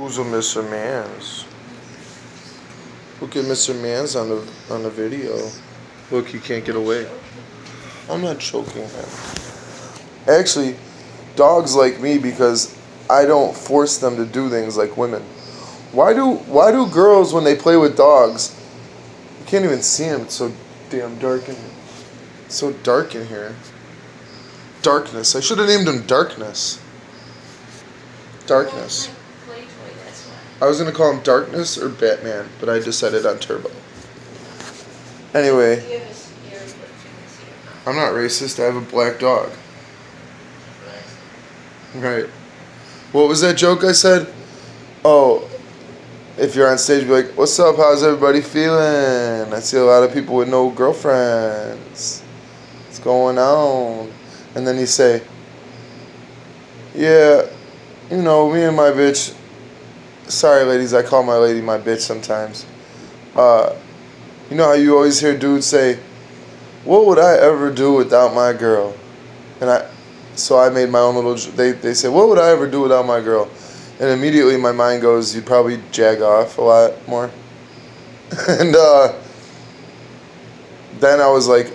Who's a Mr. Mans? Look at Mr. Mans on the video. Look, he can't get away. I'm not choking him. Actually, dogs like me because I don't force them to do things like women. Why do girls, when they play with dogs, you can't even see them, it's so damn dark in here. It's so dark in here. Darkness. I should have named him Darkness. Darkness. I was going to call him Darkness or Batman, but I decided on Turbo. Anyway, I'm not racist. I have a black dog. Right. What was that joke I said? Oh, if you're on stage, be like, what's up? How's everybody feeling? I see a lot of people with no girlfriends. What's going on? And then you say, yeah, you know, me and my bitch. Sorry, ladies, I call my lady my bitch sometimes. You know how you always hear dudes say, what would I ever do without my girl? So I made my own little, they say, what would I ever do without my girl? And immediately my mind goes, you'd probably jag off a lot more. And then I was like,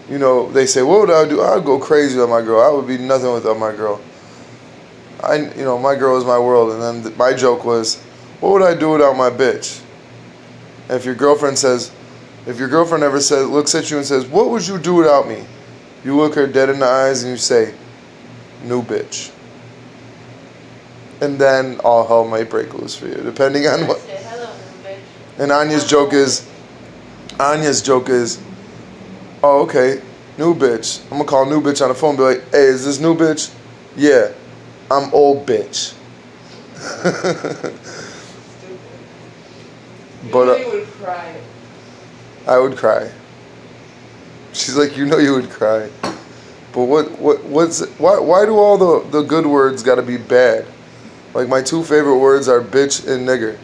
you know, they say, what would I do? I'd go crazy without my girl. I would be nothing without my girl. My girl is my world. And then my joke was, what would I do without my bitch? And if your girlfriend ever looks at you and says, what would you do without me? You look her dead in the eyes and you say, new bitch. And then all hell might break loose for you, depending on what. Hello, new bitch. And Anya's joke is, oh, okay, new bitch. I'm gonna call new bitch on the phone and be like, hey, is this new bitch? Yeah, I'm old bitch. But you would cry. I would cry. She's like, you know you would cry. But why do all the good words gotta be bad? Like my two favorite words are bitch and nigger.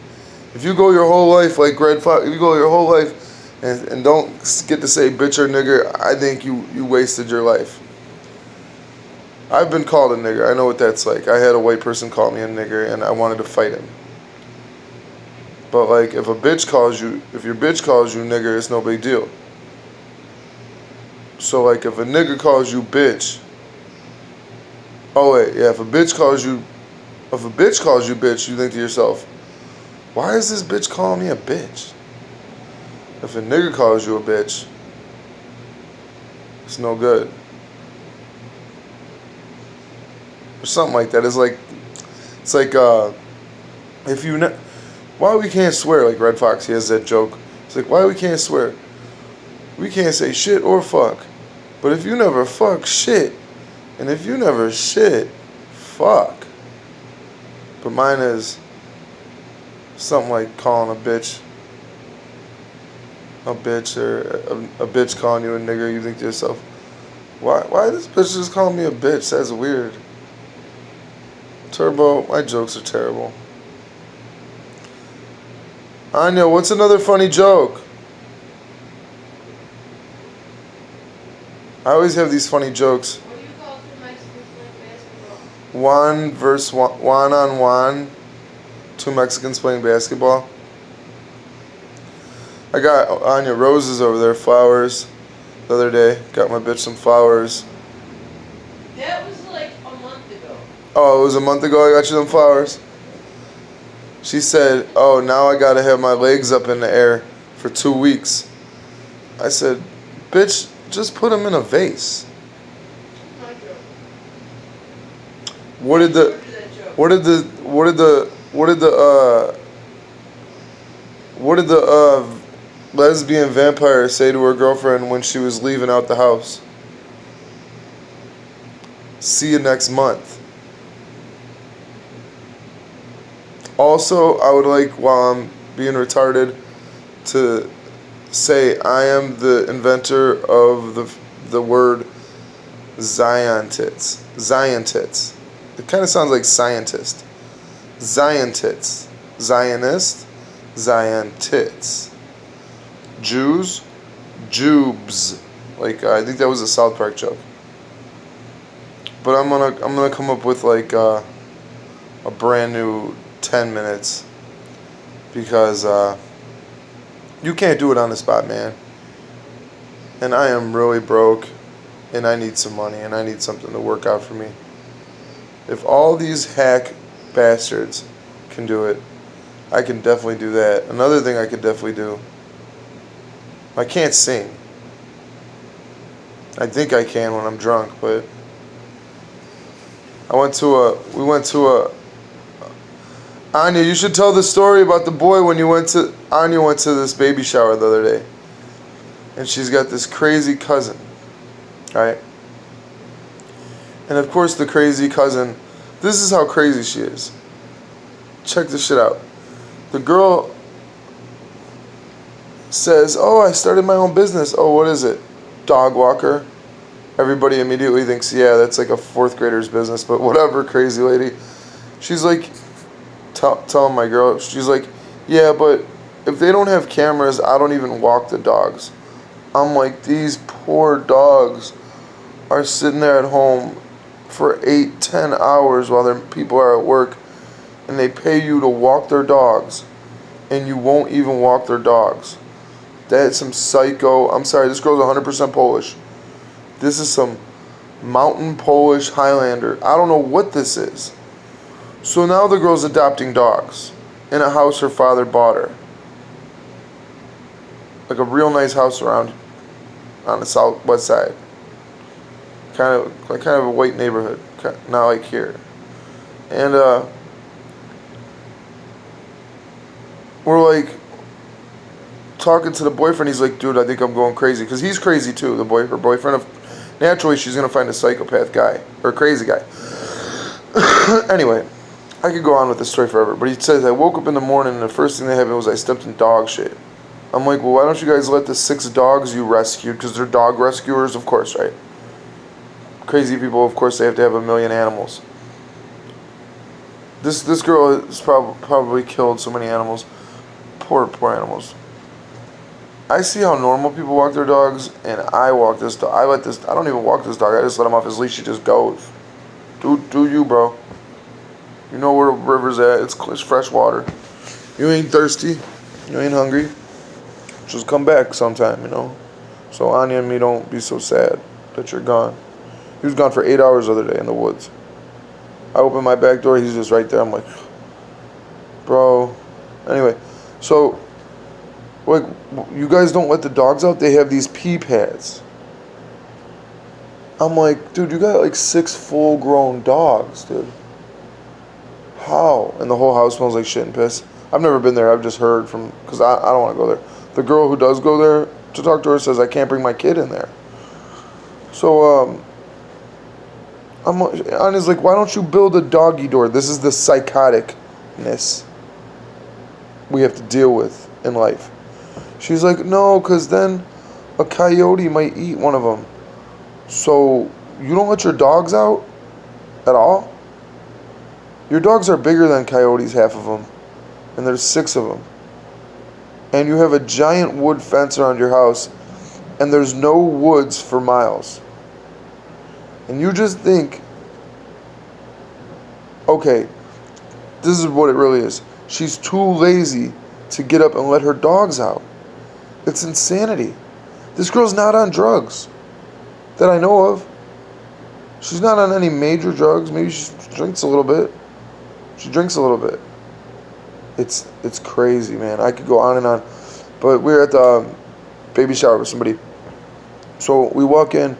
If you go your whole life like Red Fox, if you go your whole life and don't get to say bitch or nigger, I think you wasted your life. I've been called a nigger. I know what that's like. I had a white person call me a nigger and I wanted to fight him. But like if your bitch calls you nigger, it's no big deal. So like if a nigger calls you bitch, if a bitch calls you bitch, you think to yourself, why is this bitch calling me a bitch? If a nigger calls you a bitch, it's no good. Or something like that. It's like if you why we can't swear, like Red Fox, he has that joke. It's like, why we can't swear? We can't say shit or fuck. But if you never fuck, shit. And if you never shit, fuck. But mine is something like calling a bitch or a bitch calling you a nigger. You think to yourself, why this bitch just calling me a bitch? That's weird. Turbo, my jokes are terrible. Anya, what's another funny joke? I always have these funny jokes. What do you call two Mexicans playing basketball? One-on-one, two Mexicans playing basketball. I got Anya roses over there, flowers, the other day. Got my bitch some flowers. That was like a month ago. Oh, it was a month ago I got you them flowers? She said, oh, now I gotta have my legs up in the air for 2 weeks. I said, bitch, just put them in a vase. What did the lesbian vampire say to her girlfriend when she was leaving out the house? See you next month. Also, I would like, while I'm being retarded, to say I am the inventor of the word Zion tits. Zion tits. It kind of sounds like scientist. Zion tits. Zionist. Zion tits. Jews. Jubes. Like I think that was a South Park joke. But I'm gonna come up with like a brand new 10 minutes because you can't do it on the spot, man. And I am really broke, and I need some money, and I need something to work out for me. If all these hack bastards can do it, I can definitely do that. Another thing I could definitely do, I can't sing. I think I can when I'm drunk, but we went to a, Anya, you should tell the story about the boy when Anya went to this baby shower the other day. And she's got this crazy cousin, right? And of course the crazy cousin, this is how crazy she is. Check this shit out. The girl says, oh, I started my own business. Oh, what is it? Dog walker. Everybody immediately thinks, yeah, that's like a fourth grader's business, but whatever, crazy lady. She's like, telling my girl, she's like, yeah, but if they don't have cameras, I don't even walk the dogs. I'm like, these poor dogs are sitting there at home for 8-10 hours while their people are at work, and they pay you to walk their dogs, and you won't even walk their dogs. That's some psycho. I'm sorry, this girl's 100% Polish. This is some mountain Polish Highlander. I don't know what this is. So now the girl's adopting dogs in a house her father bought her. Like a real nice house around on the southwest side. Kind of a white neighborhood, not like here. And we're like talking to the boyfriend. He's like, dude, I think I'm going crazy, because he's crazy too. Her boyfriend. Naturally, she's gonna find a psychopath guy or a crazy guy. Anyway, I could go on with this story forever, but he says, I woke up in the morning and the first thing that happened was I stepped in dog shit. I'm like, well, why don't you guys let the 6 dogs you rescued, because they're dog rescuers, of course, right? Crazy people, of course, they have to have 1 million animals. This girl has probably killed so many animals. Poor animals. I see how normal people walk their dogs, and I walk this dog. I don't even walk this dog. I just let him off his leash. He just goes. Do you, bro? You know where the river's at. It's fresh water. You ain't thirsty. You ain't hungry. Just come back sometime, you know. So Anya and me don't be so sad that you're gone. He was gone for 8 hours the other day in the woods. I open my back door. He's just right there. I'm like, bro. Anyway, so like, you guys don't let the dogs out? They have these pee pads. I'm like, dude, you got like 6 full-grown dogs, dude. How? And the whole house smells like shit and piss. I've never been there. I've just heard from, because I don't want to go there. The girl who does go there to talk to her says I can't bring my kid in there. So, Anya's like, why don't you build a doggy door? This is the psychoticness we have to deal with in life. She's like, no, because then a coyote might eat one of them. So you don't let your dogs out at all? Your dogs are bigger than coyotes, half of them. And there's 6 of them. And you have a giant wood fence around your house, and there's no woods for miles. And you just think, okay, this is what it really is. She's too lazy to get up and let her dogs out. It's insanity. This girl's not on drugs that I know of. She's not on any major drugs. Maybe she drinks a little bit. She drinks a little bit. It's crazy, man. I could go on and on. But we're at the baby shower with somebody. So we walk in.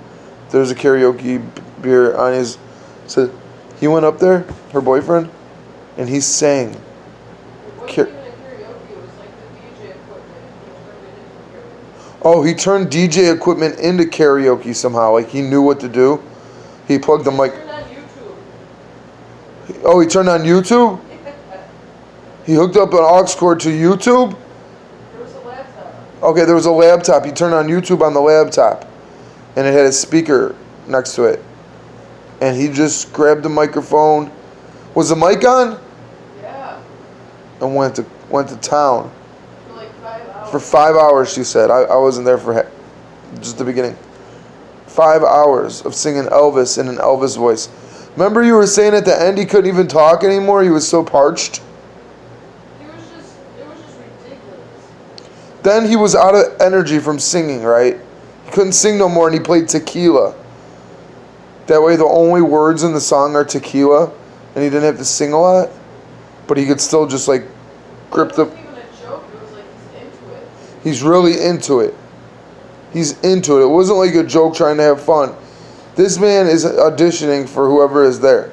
There's a karaoke beer. Anya's said he went up there, her boyfriend, and he sang. Oh, he turned DJ equipment into karaoke somehow. Like he knew what to do. He plugged the mic. Oh, he turned on YouTube? He hooked up an aux cord to YouTube? There was a laptop. Okay, there was a laptop. He turned on YouTube on the laptop. And it had a speaker next to it. And he just grabbed the microphone. Was the mic on? Yeah. And went to town. For like 5 hours. For 5 hours, she said. I wasn't there for just the beginning. 5 hours of singing Elvis in an Elvis voice. Remember you were saying at the end he couldn't even talk anymore? He was so parched? Then he was out of energy from singing, right? He couldn't sing no more, and he played tequila. That way the only words in the song are tequila, and he didn't have to sing a lot, but he could still just like grip the... It wasn't even a joke, it was like he's into it. He's really into it. He's into it. It wasn't like a joke trying to have fun. This man is auditioning for whoever is there.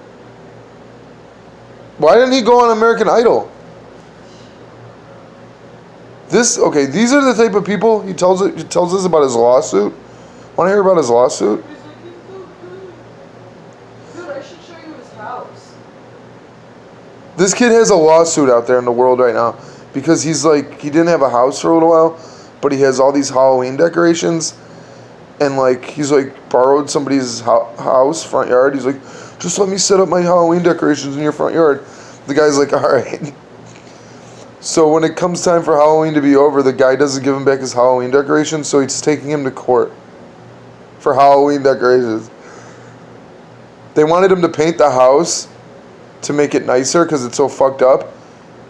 Why didn't he go on American Idol? These are the type of people he tells us about his lawsuit. Want to hear about his lawsuit? He's like, he's so good. Dude, I should show you his house. This kid has a lawsuit out there in the world right now because he's like, he didn't have a house for a little while, but he has all these Halloween decorations, and like he's like borrowed somebody's house front yard. He's like, just let me set up my Halloween decorations in your front yard. The guy's like, all right. So when it comes time for Halloween to be over, the guy doesn't give him back his Halloween decorations, so he's taking him to court for Halloween decorations. They wanted him to paint the house to make it nicer because it's so fucked up,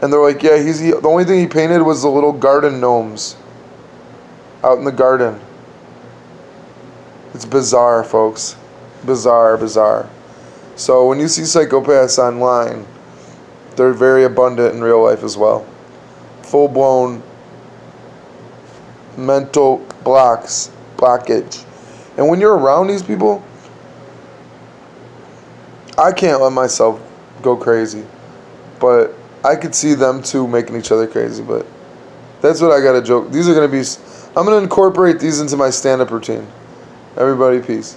and they're like, yeah, the only thing he painted was the little garden gnomes out in the garden. It's bizarre, folks. Bizarre. So when you see psychopaths online, they're very abundant in real life as well. Full-blown mental blockage. And when you're around these people, I can't let myself go crazy. But I could see them too making each other crazy. But that's what I got to joke. I'm going to incorporate these into my stand-up routine. Everybody, peace.